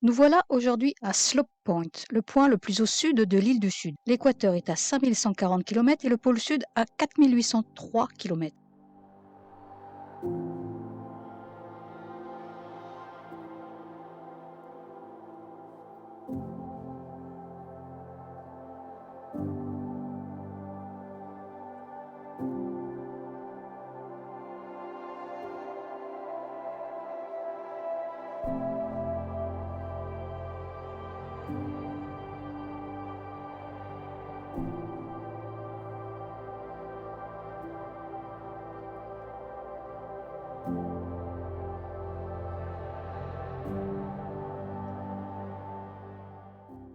Nous voilà aujourd'hui à Slope Point, le point le plus au sud de l'île du Sud. L'équateur est à 5140 km et le pôle sud à 4803 km.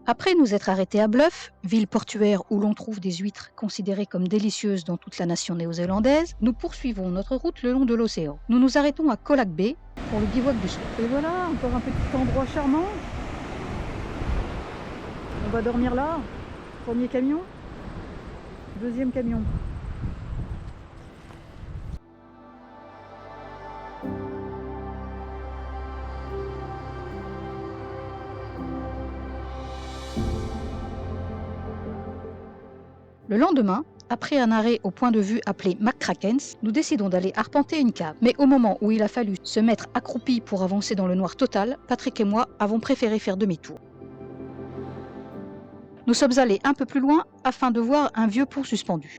Après nous être arrêtés à Bluff, ville portuaire où l'on trouve des huîtres considérées comme délicieuses dans toute la nation néo-zélandaise, nous poursuivons notre route le long de l'océan. Nous nous arrêtons à Colac Bay pour le bivouac du soir. Et voilà, encore un petit endroit charmant. On va dormir là. Premier camion, deuxième camion. Le lendemain, après un arrêt au point de vue appelé McCrackens, nous décidons d'aller arpenter une cave. Mais au moment où il a fallu se mettre accroupi pour avancer dans le noir total, Patrick et moi avons préféré faire demi-tour. Nous sommes allés un peu plus loin afin de voir un vieux pont suspendu.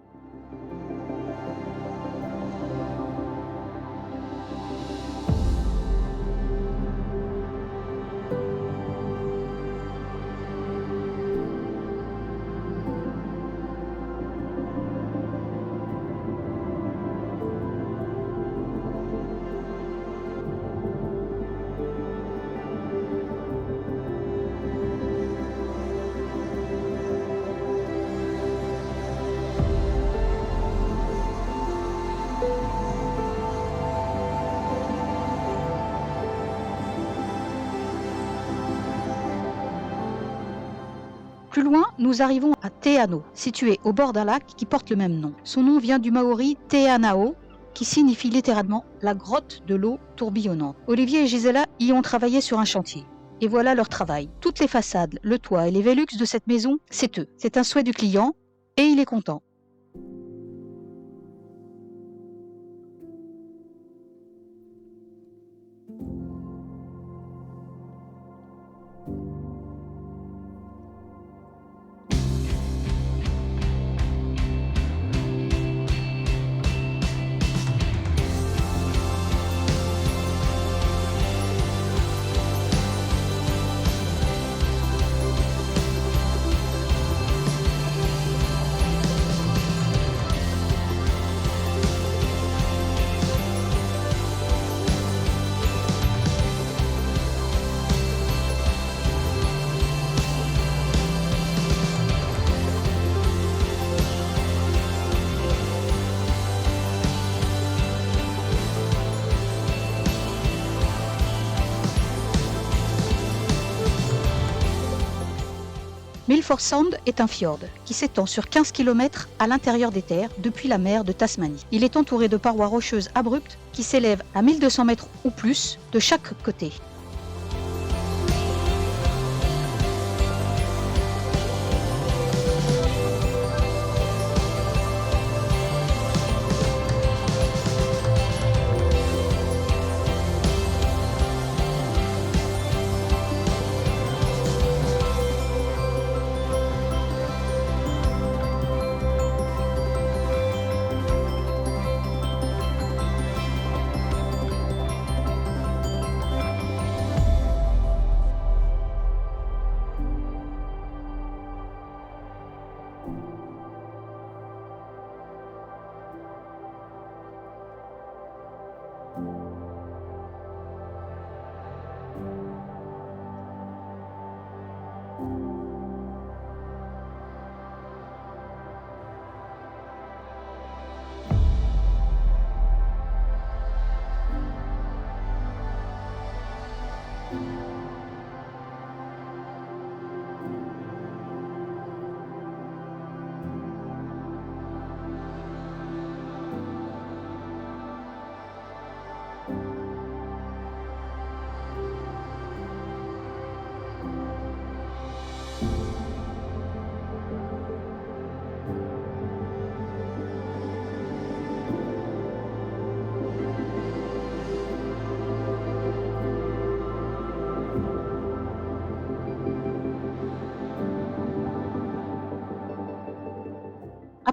Plus loin, nous arrivons à Te Anau, situé au bord d'un lac qui porte le même nom. Son nom vient du maori Te Anao, qui signifie littéralement la grotte de l'eau tourbillonnante. Olivier et Gisela y ont travaillé sur un chantier. Et voilà leur travail. Toutes les façades, le toit et les Velux de cette maison, c'est eux. C'est un souhait du client et il est content. Milford Sound est un fjord qui s'étend sur 15 km à l'intérieur des terres depuis la mer de Tasmanie. Il est entouré de parois rocheuses abruptes qui s'élèvent à 1200 mètres ou plus de chaque côté.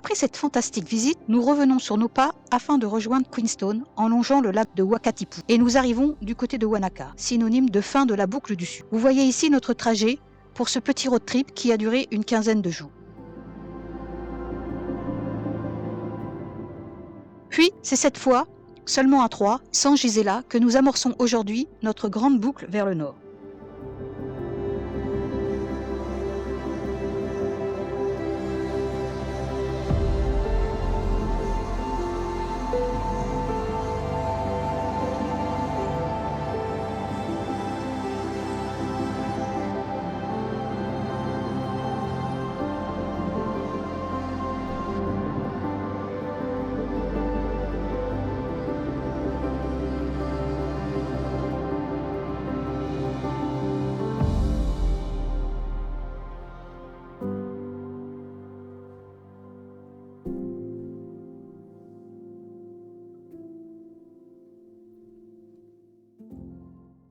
Après cette fantastique visite, nous revenons sur nos pas afin de rejoindre Queenstown en longeant le lac de Wakatipu. Et nous arrivons du côté de Wanaka, synonyme de fin de la boucle du Sud. Vous voyez ici notre trajet pour ce petit road trip qui a duré une quinzaine de jours. Puis, c'est cette fois, seulement à 3, sans Gisela, que nous amorçons aujourd'hui notre grande boucle vers le nord.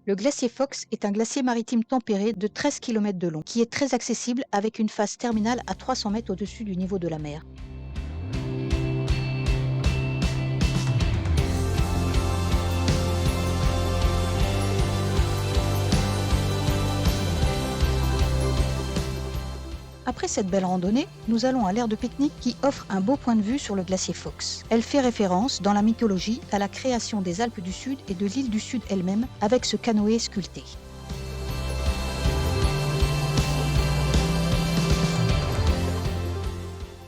Le glacier Fox est un glacier maritime tempéré de 13 km de long, qui est très accessible avec une phase terminale à 300 mètres au-dessus du niveau de la mer. Après cette belle randonnée, nous allons à l'aire de pique-nique qui offre un beau point de vue sur le glacier Fox. Elle fait référence, dans la mythologie, à la création des Alpes du Sud et de l'île du Sud elle-même avec ce canoë sculpté.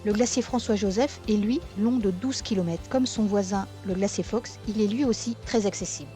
Le glacier François-Joseph est lui long de 12 km. Comme son voisin, le glacier Fox, il est lui aussi très accessible.